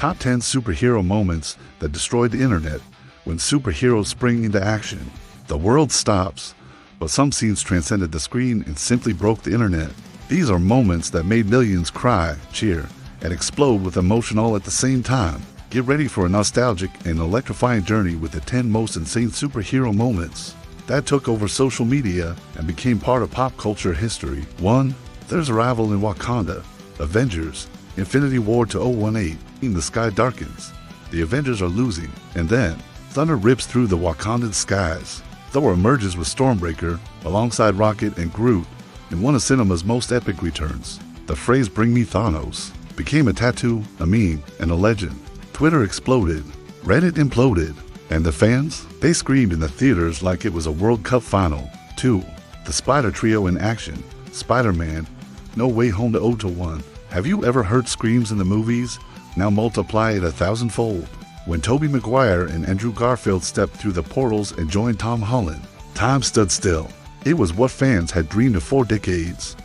Top 10 superhero moments that destroyed the internet. When superheroes spring into action, the world stops, but some scenes transcended the screen and simply broke the internet. These are moments that made millions cry, cheer, and explode with emotion all at the same time. Get ready for a nostalgic and electrifying journey with the 10 most insane superhero moments that took over social media and became part of pop culture history. 1. There's a rival in Wakanda. Avengers, Infinity War to 018. The sky darkens. The Avengers are losing, and then thunder rips through the Wakandan skies. Thor emerges with Stormbreaker alongside Rocket and Groot in one of cinema's most epic returns. The phrase "Bring me Thanos" became a tattoo, a meme, and a legend. Twitter exploded, Reddit imploded, and the fans, they screamed in the theaters like it was a World Cup final. 2. The Spider Trio in action. Spider-Man, No Way Home to 0-1. Have you ever heard screams in the movies? Now multiply it 1,000-fold. When Tobey Maguire and Andrew Garfield stepped through the portals and joined Tom Holland, time stood still. It was what fans had dreamed of for decades.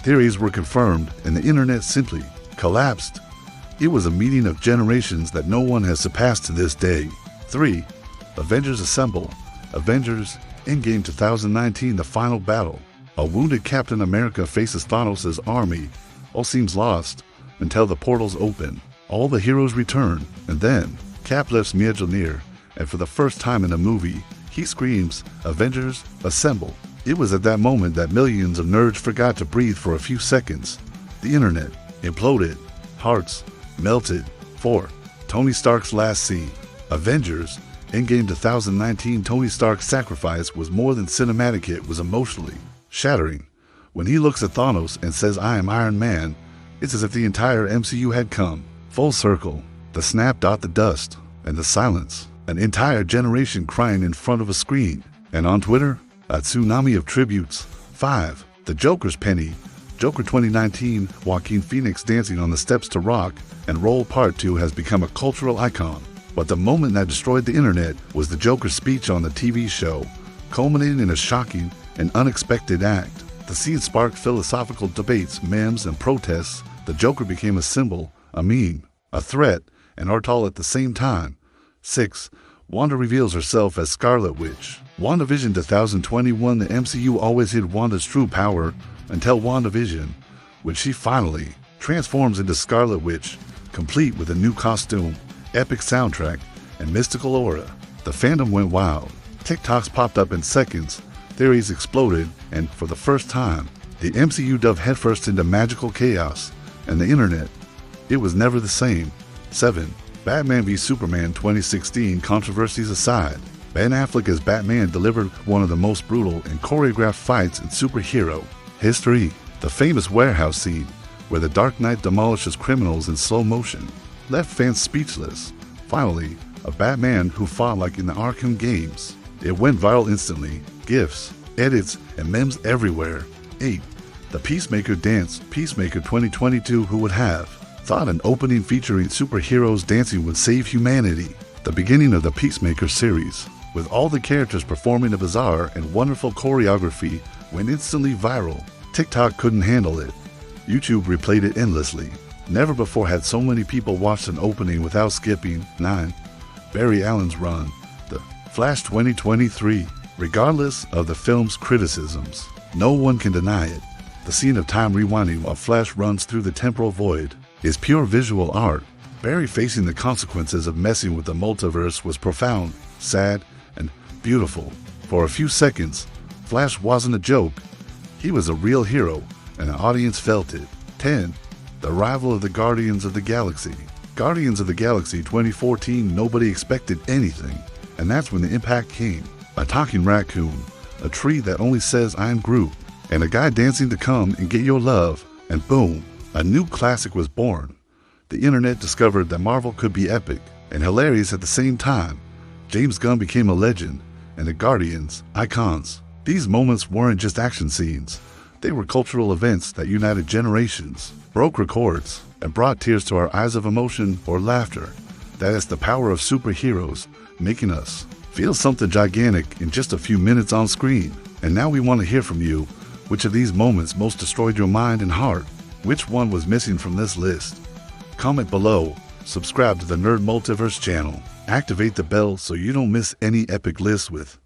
Theories were confirmed, and the internet simply collapsed. It was a meeting of generations that no one has surpassed to this day. 3. Avengers Assemble. Avengers Endgame 2019, the final battle. A wounded Captain America faces Thanos' army. All seems lost until the portals open. All the heroes return, and then Cap lifts Mjolnir, and for the first time in a movie, he screams, "Avengers Assemble." It was at that moment that millions of nerds forgot to breathe for a few seconds. The internet imploded. Hearts melted. 4. Tony Stark's last scene. Avengers Endgame 2019. Tony Stark's sacrifice was more than cinematic, it was emotionally shattering. When he looks at Thanos and says, "I am Iron Man," it's as if the entire MCU had come full circle. The snap, the dust, and the silence. An entire generation crying in front of a screen. And on Twitter, a tsunami of tributes. 5. The Joker's penny. Joker 2019, Joaquin Phoenix dancing on the steps to Rock and Roll Part 2 has become a cultural icon. But the moment that destroyed the internet was the Joker's speech on the TV show, culminating in a shocking and unexpected act. The scene sparked philosophical debates, memes, and protests. The Joker became a symbol, a meme, a threat, and art all at the same time. 6. Wanda reveals herself as Scarlet Witch. WandaVision 2021. The MCU always hid Wanda's true power until WandaVision, when she finally transforms into Scarlet Witch, complete with a new costume, epic soundtrack, and mystical aura. The fandom went wild. TikToks popped up in seconds, theories exploded, and for the first time, the MCU dove headfirst into magical chaos, and the internet, it was never the same. 7. Batman v Superman 2016. Controversies aside, Ben Affleck as Batman delivered one of the most brutal and choreographed fights in superhero history. The famous warehouse scene, where the Dark Knight demolishes criminals in slow motion, left fans speechless. Finally, a Batman who fought like in the Arkham games. It went viral instantly. GIFs, edits, and memes everywhere. 8. The Peacemaker dance. Peacemaker 2022. Who would have thought an opening featuring superheroes dancing would save humanity? The beginning of the Peacemaker series, with all the characters performing a bizarre and wonderful choreography, went instantly viral. TikTok couldn't handle it. YouTube replayed it endlessly. Never before had so many people watched an opening without skipping. 9. Barry Allen's run. The Flash 2023. Regardless of the film's criticisms, no one can deny it. The scene of time rewinding while Flash runs through the temporal void is pure visual art. Barry facing the consequences of messing with the multiverse was profound, sad, and beautiful. For a few seconds, Flash wasn't a joke. He was a real hero, and the audience felt it. 10. The arrival of the Guardians of the Galaxy. Guardians of the Galaxy 2014. Nobody expected anything, and that's when the impact came. A talking raccoon, a tree that only says "I'm Groot," and a guy dancing to "Come and Get Your Love," and boom, a new classic was born. The internet discovered that Marvel could be epic and hilarious at the same time. James Gunn became a legend, and the Guardians, icons. These moments weren't just action scenes. They were cultural events that united generations, broke records, and brought tears to our eyes of emotion or laughter. That is the power of superheroes, making us feel something gigantic in just a few minutes on screen. And now we want to hear from you. Which of these moments most destroyed your mind and heart? Which one was missing from this list? Comment below subscribe to the Nerd Multiverse channel. Activate the bell so you don't miss any epic lists with